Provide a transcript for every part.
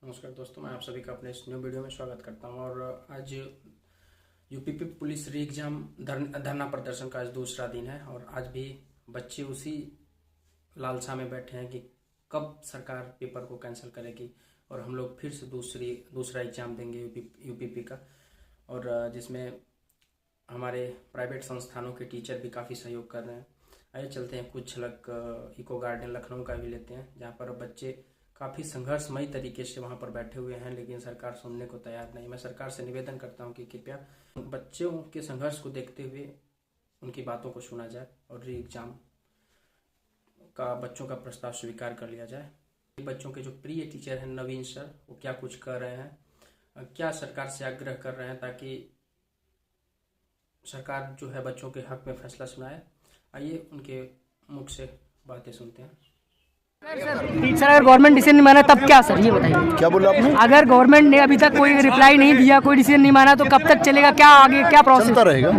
नमस्कार दोस्तों, मैं आप सभी का अपने इस न्यू वीडियो में स्वागत करता हूं। और आज यूपी पुलिस री एग्जाम धरना प्रदर्शन का आज दूसरा दिन है और आज भी बच्चे उसी लालसा में बैठे हैं कि कब सरकार पेपर को कैंसिल करेगी और हम लोग फिर से दूसरा एग्जाम देंगे यूपीपी का। और जिसमें हमारे प्राइवेट संस्थानों के टीचर भी काफ़ी सहयोग कर रहे हैं। आइए चलते हैं, कुछ झलक इको गार्डन लखनऊ का भी लेते हैं, जहाँ पर बच्चे काफ़ी संघर्षमयी तरीके से वहाँ पर बैठे हुए हैं, लेकिन सरकार सुनने को तैयार नहीं। मैं सरकार से निवेदन करता हूँ कि कृपया बच्चों के संघर्ष को देखते हुए उनकी बातों को सुना जाए और री एग्जाम का बच्चों का प्रस्ताव स्वीकार कर लिया जाए। बच्चों के जो प्रिय टीचर हैं नवीन सर, वो क्या कुछ कर रहे हैं, क्या सरकार से आग्रह कर रहे हैं ताकि सरकार जो है बच्चों के हक में फैसला सुनाए। आइए उनके मुख से बातें सुनते हैं। सर अगर गवर्नमेंट डिसीजन नहीं माना तब क्या सर, ये बताइए। क्या बोला आपने? अगर गवर्नमेंट ने अभी तक कोई रिप्लाई नहीं दिया, कोई डिसीजन नहीं माना तो कब तक चलेगा, क्या आगे क्या प्रोसेस चलता रहेगा।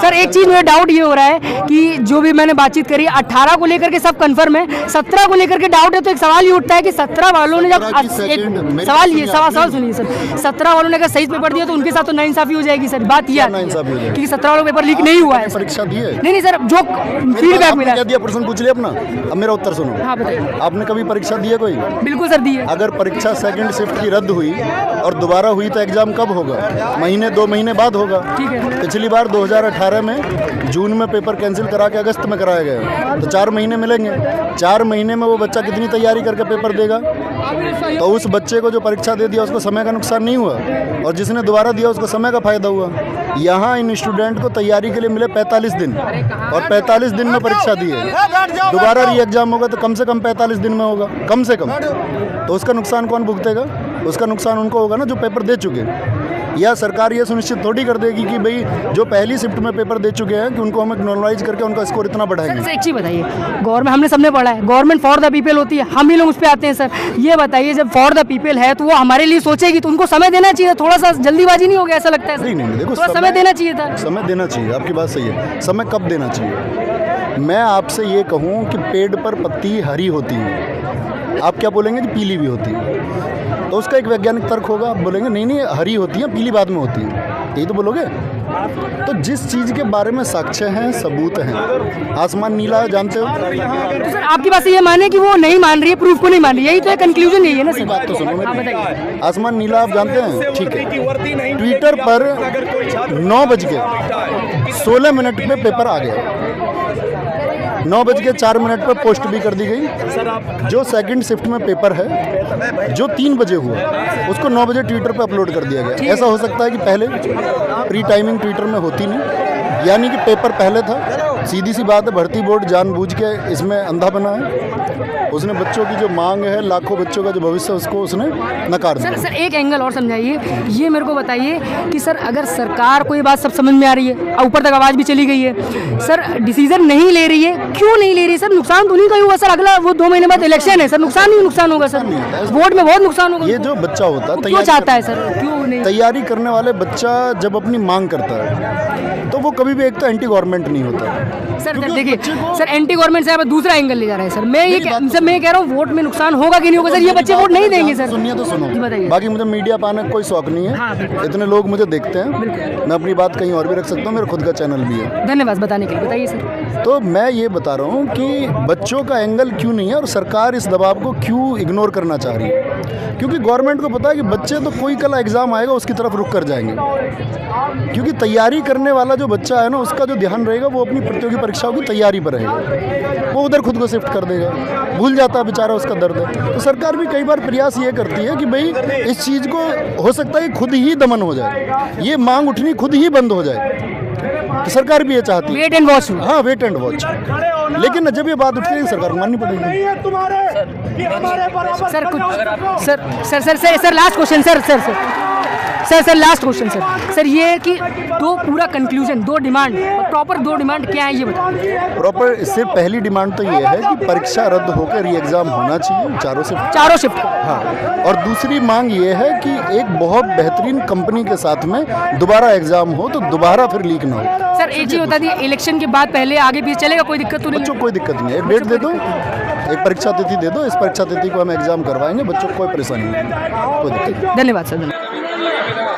सर एक चीज मुझे डाउट ये हो रहा है कि जो भी मैंने बातचीत करी 18 को लेकर के सब कंफर्म है, 17 को लेकर के डाउट है। तो एक सवाल ये उठता है कि 17 वालों ने जब सवाल सुनिए सर, 17 वालों ने अगर सही पेपर दिया तो उनके साथ तो नाइंसाफी हो जाएगी सर। बात यह है कि 17 वालों पेपर लीक नहीं हुआ है, परीक्षा दी है। नहीं सर, जो फीडबैक मिला दिया प्रश्न पूछ लिया अपना। अब मेरा उत्तर सुनो। हाँ बताइए। आपने कभी परीक्षा दी है कोई? बिल्कुल सर दी है। अगर परीक्षा सेकंड शिफ्ट की रद्द हुई और दोबारा हुई तो एग्जाम कब होगा? महीने 2 महीने बाद होगा। ठीक है। पिछली बार 2018 में जून में पेपर कैंसिल करा के अगस्त में कराया गया, तो 4 महीने मिलेंगे। 4 महीने में वो बच्चा कितनी तैयारी करके पेपर देगा? तो उस बच्चे को जो परीक्षा दे दिया उसको समय का नुकसान नहीं हुआ, और जिसने दोबारा दिया उसको समय का फायदा हुआ। यहाँ इन स्टूडेंट को तैयारी के लिए मिले 45 दिन और 45 दिन में परीक्षा दी है। दोबारा री एग्जाम होगा तो कम से कम 45 दिन में होगा, कम से कम। तो उसका नुकसान कौन भुगतेगा? उसका नुकसान उनको होगा ना जो पेपर दे चुके हैं। या सरकार ये सुनिश्चित थोड़ी कर देगी कि भाई जो पहली शिफ्ट में पेपर दे चुके हैं कि उनको हम एक्नॉलेज करके उनका स्कोर इतना बढ़ाएंगे। सर एक चीज बताइए, गवर्नमेंट हमने सबने पढ़ा है, गवर्नमेंट फॉर द पीपल होती है, हम ही लोग उस पर आते हैं सर। ये बताइए जब फॉर द पीपल है तो वो हमारे लिए सोचेगी, तो उनको समय देना चाहिए। थोड़ा सा जल्दीबाजी नहीं हो गया ऐसा लगता है? नहीं, देखो थोड़ा समय देना चाहिए था। समय देना चाहिए, आपकी बात सही है। समय कब देना चाहिए? मैं आपसे ये कहूँ कि पेड़ पर पत्ती हरी होती है, आप क्या बोलेंगे कि पीली भी होती है? तो उसका एक वैज्ञानिक तर्क होगा। आप बोलेंगे नहीं हरी होती है, पीली बाद में होती है, यही तो बोलोगे। तो जिस चीज़ के बारे में साक्ष्य हैं, सबूत हैं, आसमान नीला है जानते हो। तो सर आपकी बात से ये माने कि वो नहीं मान रही है, प्रूफ को नहीं मान रही, यही तो कंक्लूजन यही है ना सर? बात तो सुनो मेरी। आसमान नीला आप जानते हैं, ठीक है। ट्विटर पर 9:16 पे पेपर आ गया, 9:04 पर पोस्ट भी कर दी गई। जो सेकंड शिफ्ट में पेपर है जो 3 बजे हुआ उसको 9 बजे ट्विटर पे अपलोड कर दिया गया। ऐसा हो सकता है कि पहले प्री टाइमिंग ट्विटर में होती नहीं, यानी कि पेपर पहले था। सीधी सी बात है, भर्ती बोर्ड जानबूझ के इसमें अंधा बना है। उसने बच्चों की जो मांग है, लाखों बच्चों का जो भविष्य, उसको उसने नकार दिया। सर एक एंगल और समझाइए, ये मेरे को बताइए कि सर अगर सरकार को ये बात सब समझ में आ रही है, ऊपर तक आवाज़ भी चली गई है, सर डिसीजन नहीं ले रही है, क्यों नहीं ले रही है? सर नुकसान तो नहीं कहीं हुआ सर, अगला वो 2 महीने बाद इलेक्शन है सर, नुकसान ही नुकसान होगा सर, वोट में बहुत नुकसान होगा। ये जो बच्चा होता है क्यों चाहता है सर, क्यों नहीं? तैयारी करने वाले बच्चा जब अपनी मांग करता है तो वो कभी भी एक तो एंटी गवर्नमेंट नहीं होता। सर देखिए सर, एंटी गवर्नमेंट से आप दूसरा एंगल ले जा रहे हैं सर। मैं कह रहा हूँ वोट में नुकसान होगा कि नहीं होगा सर, ये बच्चे वोट नहीं देंगे सर। सुनिए तो सुनो, बाकी मुझे मीडिया पाने का कोई शौक नहीं है। हाँ, इतने लोग मुझे देखते हैं, मैं अपनी बात कहीं और भी रख सकता हूँ, मेरा खुद का चैनल भी है। धन्यवाद बताने के लिए, बताइए सर। तो मैं ये बता रहा हूँ कि बच्चों का एंगल क्यों नहीं है और सरकार इस दबाव को क्यों इग्नोर करना चाह रही है। क्योंकि गवर्नमेंट को पता है कि बच्चे तो कोई कल एग्जाम आएगा उसकी तरफ रुक कर जाएंगे, क्योंकि तैयारी करने वाला जो बच्चा है ना, उसका जो ध्यान रहेगा वो अपनी प्रतियोगी परीक्षाओं की तैयारी पर रहेगा, वो उधर खुद को शिफ्ट कर देगा, भूल जाता है बेचारा, उसका दर्द है। तो सरकार भी कई बार प्रयास ये करती है कि भाई इस चीज़ को हो सकता है खुद ही दमन हो जाए, ये मांग उठनी खुद ही बंद हो जाए। तो सरकार भी ये चाहती है, वेट एंड वॉच। हाँ, वेट एंड वॉच। लेकिन जब ये बात उठती है सरकार को माननी पड़ेगी। Sir last question sir last question sir ये कि दो पूरा कंक्लूजन, 2 डिमांड, प्रॉपर 2 डिमांड क्या है ये बताइए। प्रॉपर इससे पहली डिमांड तो ये है कि परीक्षा रद्द होकर री एग्जाम होना चाहिए, चारों शिफ्ट। हाँ, और दूसरी मांग ये है कि एक बहुत बेहतरीन कंपनी के साथ में दोबारा एग्जाम हो तो दोबारा फिर लीक ना हो। सर एक चीज बता दी, इलेक्शन के बाद पहले आगे पीछे चलेगा, कोई दिक्कत तो नहीं? कोई दिक्कत नहीं है, एक डेट दे दो। एक परीक्षा तिथि दे दो, इस परीक्षा तिथि को हम एग्जाम करवाएंगे, बच्चों को कोई परेशानी नहीं, कोई दिक्कत नहीं। धन्यवाद सर, धन्यवाद।